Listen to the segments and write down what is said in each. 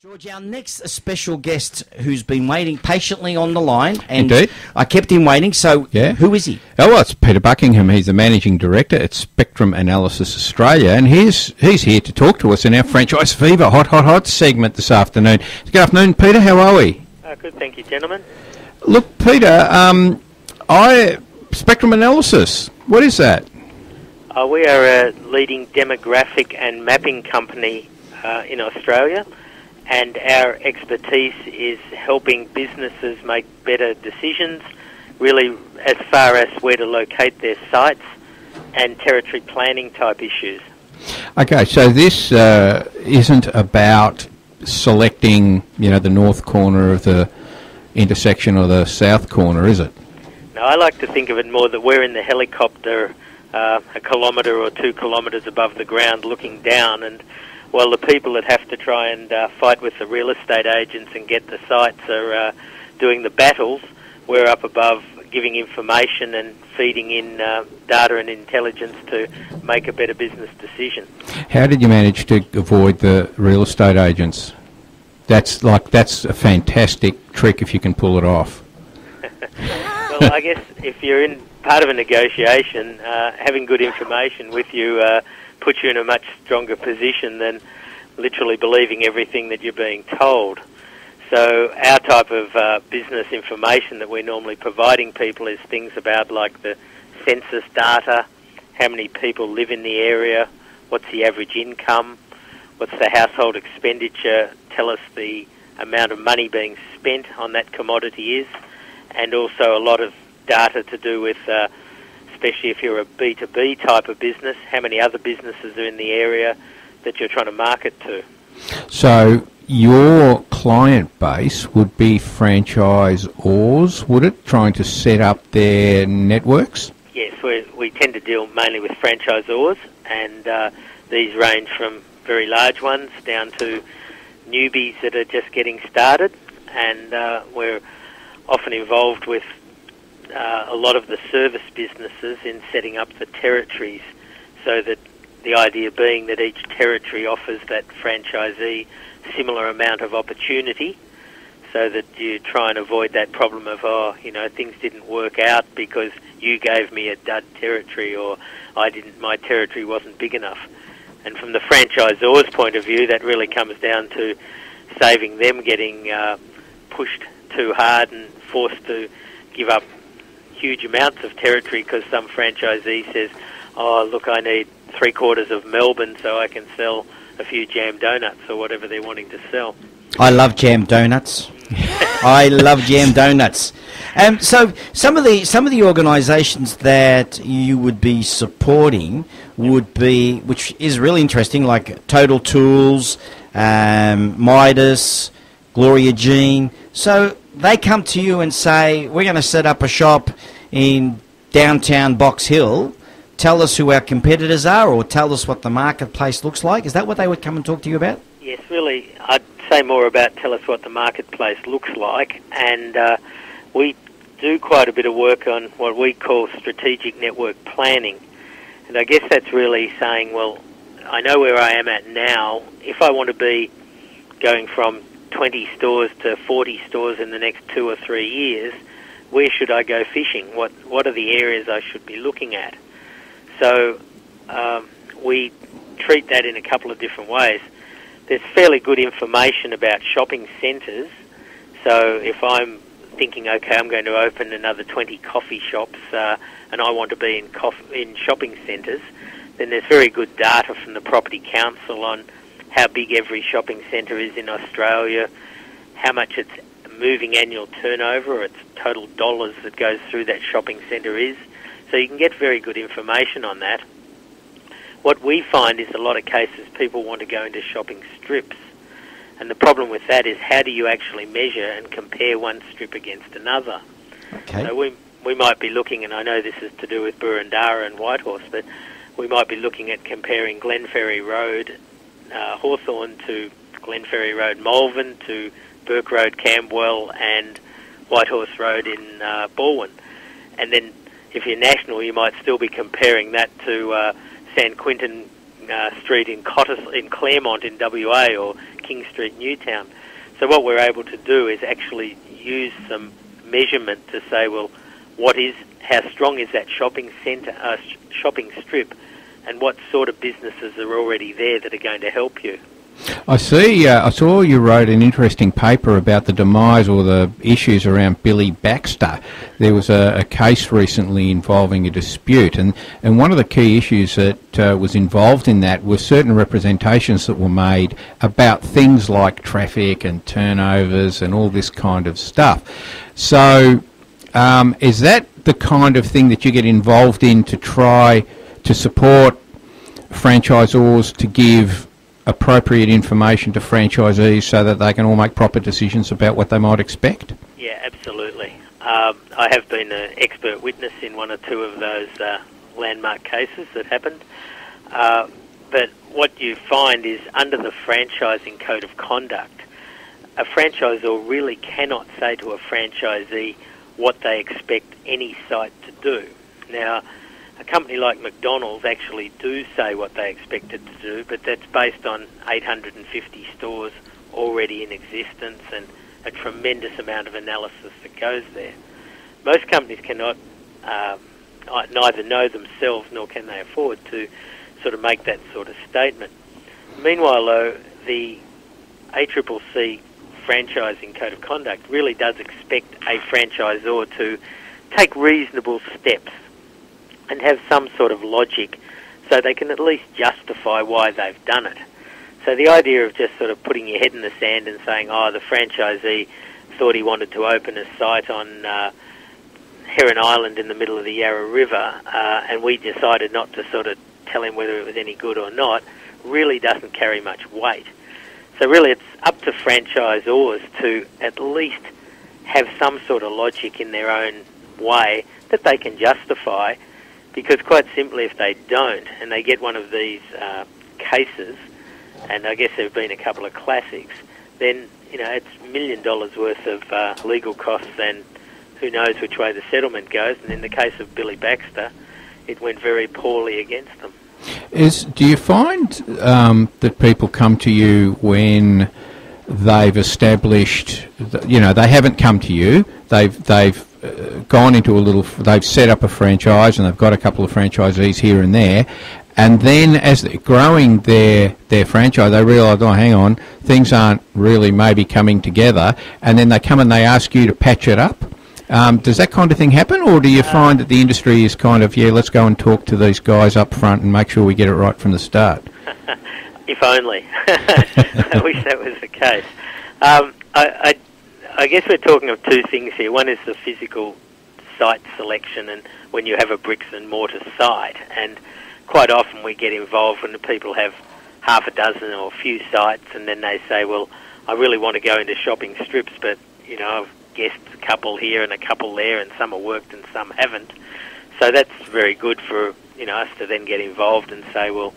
George, our next special guest who's been waiting patiently on the line, and Indeed. I kept him waiting, so Yeah. who is he? Oh, well, it's Peter Buckingham. He's the Managing Director at Spectrum Analysis Australia, and he's here to talk to us in our Franchise Fever hot segment this afternoon. Good afternoon, Peter. How are we? Good, thank you, gentlemen. Look, Peter, Spectrum Analysis, what is that? We are a leading demographic and mapping company in Australia, and our expertise is helping businesses make better decisions, really as far as where to locate their sites and territory planning type issues. Okay, so this isn't about selecting, the north corner of the intersection or the south corner, is it? No, I like to think of it more that we're in the helicopter a kilometre or 2 kilometres above the ground looking down, and while the people that have to try and fight with the real estate agents and get the sites are doing the battles, we're up above giving information and feeding in data and intelligence to make a better business decision. How did you manage to avoid the real estate agents? That's a fantastic trick if you can pull it off. Well, I guess if you're in part of a negotiation, having good information with you puts you in a much stronger position than literally believing everything that you're being told. So our type of business information that we're normally providing people is things about like the census data, how many people live in the area, what's the average income, what's the household expenditure, tell us the amount of money being spent on that commodity is, and also a lot of data to do with especially if you're a B2B type of business, how many other businesses are in the area that you're trying to market to. So your client base would be franchisors, would it, trying to set up their networks? Yes, we tend to deal mainly with franchisors, and these range from very large ones down to newbies that are just getting started, and we're often involved with a lot of the service businesses in setting up the territories, so that the idea being that each territory offers that franchisee similar amount of opportunity, so that you try and avoid that problem of, things didn't work out because you gave me a dud territory, or my territory wasn't big enough. And from the franchisor's point of view, that really comes down to saving them getting pushed too hard and forced to give up huge amounts of territory because some franchisee says, oh, look, I need 3/4 of Melbourne so I can sell a few jam donuts or whatever they're wanting to sell. I love jam donuts. I love jam donuts. So some of the organisations that you would be supporting would be, which is really interesting, like Total Tools, Midas, Gloria Jean. So they come to you and say, we're going to set up a shop in downtown Box Hill. Tell us who our competitors are, or tell us what the marketplace looks like. Is that what they would come and talk to you about? Yes, really. I'd say more about tell us what the marketplace looks like. And we do quite a bit of work on what we call strategic network planning. And I guess that's really saying, well, I know where I am at now. If I want to be going from 20 stores to 40 stores in the next 2 or 3 years, where should I go fishing? What are the areas I should be looking at? So we treat that in a couple of different ways. There's fairly good information about shopping centres. So if I'm thinking, okay, I'm going to open another 20 coffee shops and I want to be in shopping centres, then there's very good data from the Property Council on how big every shopping centre is in Australia, how much its moving annual turnover, or its total dollars that goes through that shopping centre is. So you can get very good information on that. What we find is a lot of cases people want to go into shopping strips. And the problem with that is how do you actually measure and compare one strip against another? Okay. So we might be looking, and I know this is to do with Burundara and Whitehorse, but we might be looking at comparing Glenferrie Road, Hawthorn, to Glenferrie Road, Malvern, to Burke Road, Camberwell, and Whitehorse Road in Balwyn. And then if you're national, you might still be comparing that to San Quintin, Street in Claremont in WA, or King Street, Newtown. So what we're able to do is actually use some measurement to say, well, how strong is that shopping strip, and what sort of businesses are already there that are going to help you. I saw you wrote an interesting paper about the demise or the issues around Billy Baxter. There was a case recently involving a dispute, and one of the key issues that was involved in that were certain representations that were made about things like traffic and turnovers and all this kind of stuff. So is that the kind of thing that you get involved in to try to support franchisors to give appropriate information to franchisees so that they can all make proper decisions about what they might expect? Yeah, absolutely. I have been an expert witness in one or two of those landmark cases that happened. But what you find is, under the franchising code of conduct, a franchisor really cannot say to a franchisee what they expect any site to do. Now, a company like McDonald's actually do say what they expect it to do, but that's based on 850 stores already in existence and a tremendous amount of analysis that goes there. Most companies cannot neither know themselves nor can they afford to sort of make that sort of statement. Meanwhile, though, the ACCC franchising code of conduct really does expect a franchisor to take reasonable steps and have some sort of logic so they can at least justify why they've done it. So the idea of just sort of putting your head in the sand and saying, oh, the franchisee thought he wanted to open a site on Heron Island in the middle of the Yarra River, and we decided not to sort of tell him whether it was any good or not, really doesn't carry much weight. So really it's up to franchisors to at least have some sort of logic in their own way that they can justify, because quite simply if they don't and they get one of these cases, and I guess there have been a couple of classics, then it's $1 million worth of legal costs, and who knows which way the settlement goes. And in the case of Billy Baxter, it went very poorly against them. Do you find that people come to you when they've established, they haven't come to you, they've gone into they've set up a franchise and they've got a couple of franchisees here and there, and then as they're growing their franchise, they realise, oh, hang on, things aren't really maybe coming together, and then they come and they ask you to patch it up? Does that kind of thing happen, or do you find that the industry is kind of, let's go and talk to these guys up front and make sure we get it right from the start? If only. I wish that was the case. I guess we're talking of two things here. One is the physical site selection, and when you have a bricks and mortar site, and quite often we get involved when the people have half a dozen or a few sites, and then they say, well, I really want to go into shopping strips, but I've guessed a couple here and a couple there, and some have worked and some haven't. So that's very good for us to then get involved and say, well,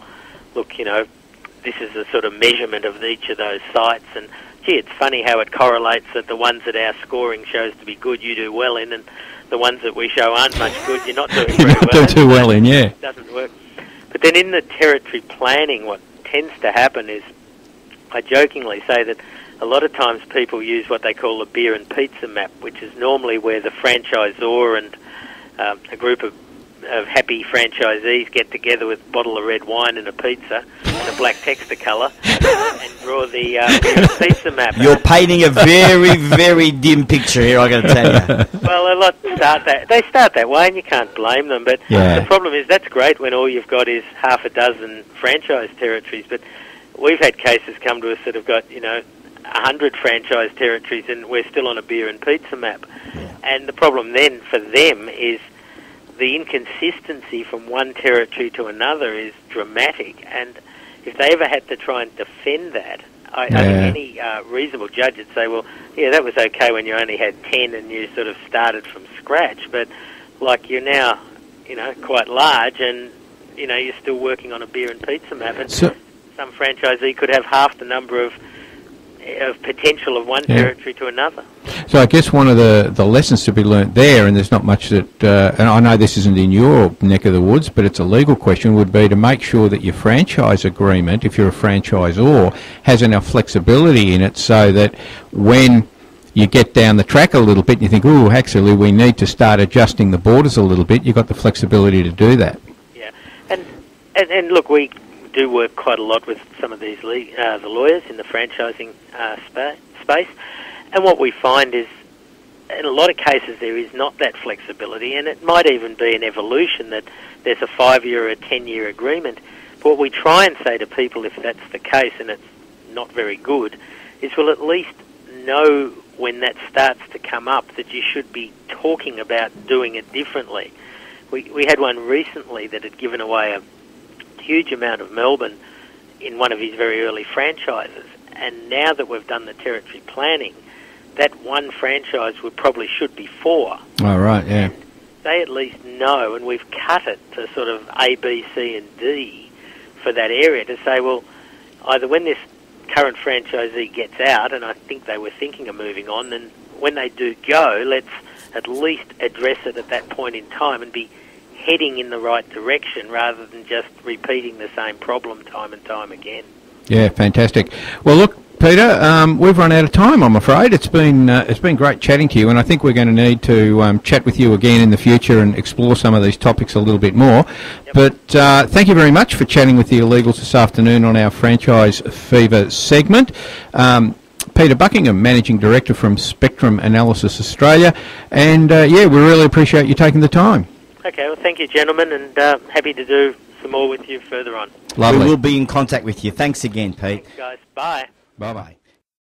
look, this is a sort of measurement of each of those sites, and gee, it's funny how it correlates that the ones that our scoring shows to be good you do well in, and the ones that we show aren't much good you're not doing very well in. Not too well in, yeah. It doesn't work. But then in the territory planning, what tends to happen is, I jokingly say that a lot of times people use what they call a beer and pizza map, which is normally where the franchisor and a group of happy franchisees get together with a bottle of red wine and a pizza and a black Technicolor and draw the beer and pizza map. You're painting a very, very dim picture here, I got to tell you. Well, a lot they start that way, and you can't blame them. But the problem is, that's great when all you've got is half a dozen franchise territories. But we've had cases come to us that have got 100 franchise territories, and we're still on a beer and pizza map. And the problem then for them is the inconsistency from one territory to another is dramatic, and if they ever had to try and defend that, I think any reasonable judge would say, well, that was okay when you only had 10 and you sort of started from scratch, but like you're now, quite large, and you're still working on a beer and pizza map, and some franchisee could have half the number of of potential of one territory to another. So I guess one of the lessons to be learnt there, and there's not much that, and I know this isn't in your neck of the woods, but it's a legal question, would be to make sure that your franchise agreement, if you're a franchisor, has enough flexibility in it so that when you get down the track a little bit and you think, oh, actually we need to start adjusting the borders a little bit, you've got the flexibility to do that. Yeah, and look, we do work quite a lot with some of these the lawyers in the franchising space, and what we find is in a lot of cases there is not that flexibility, and it might even be an evolution that there's a 5-year or a 10-year agreement. But what we try and say to people, if that's the case and it's not very good, is we'll at least know when that starts to come up that you should be talking about doing it differently. We had one recently that had given away a huge amount of Melbourne in one of his very early franchises, and now that we've done the territory planning, that one franchise should be 4. Oh, right, yeah. And they at least know, and we've cut it to sort of A, B, C and D for that area to say, well, either when this current franchisee gets out, and I think they were thinking of moving on, then when they do go, let's at least address it at that point in time and be heading in the right direction rather than just repeating the same problem time and time again. Yeah, fantastic. Well, look, Peter, we've run out of time, I'm afraid. It's been great chatting to you, and I think we're going to need to chat with you again in the future and explore some of these topics a little bit more. Yep. But thank you very much for chatting with the Illegals this afternoon on our Franchise Fever segment. Peter Buckingham, Managing Director from Spectrum Analysis Australia, and we really appreciate you taking the time. Okay, well, thank you, gentlemen, and happy to do some more with you further on. Lovely. We will be in contact with you. Thanks again, Pete. Thanks, guys. Bye. Bye-bye.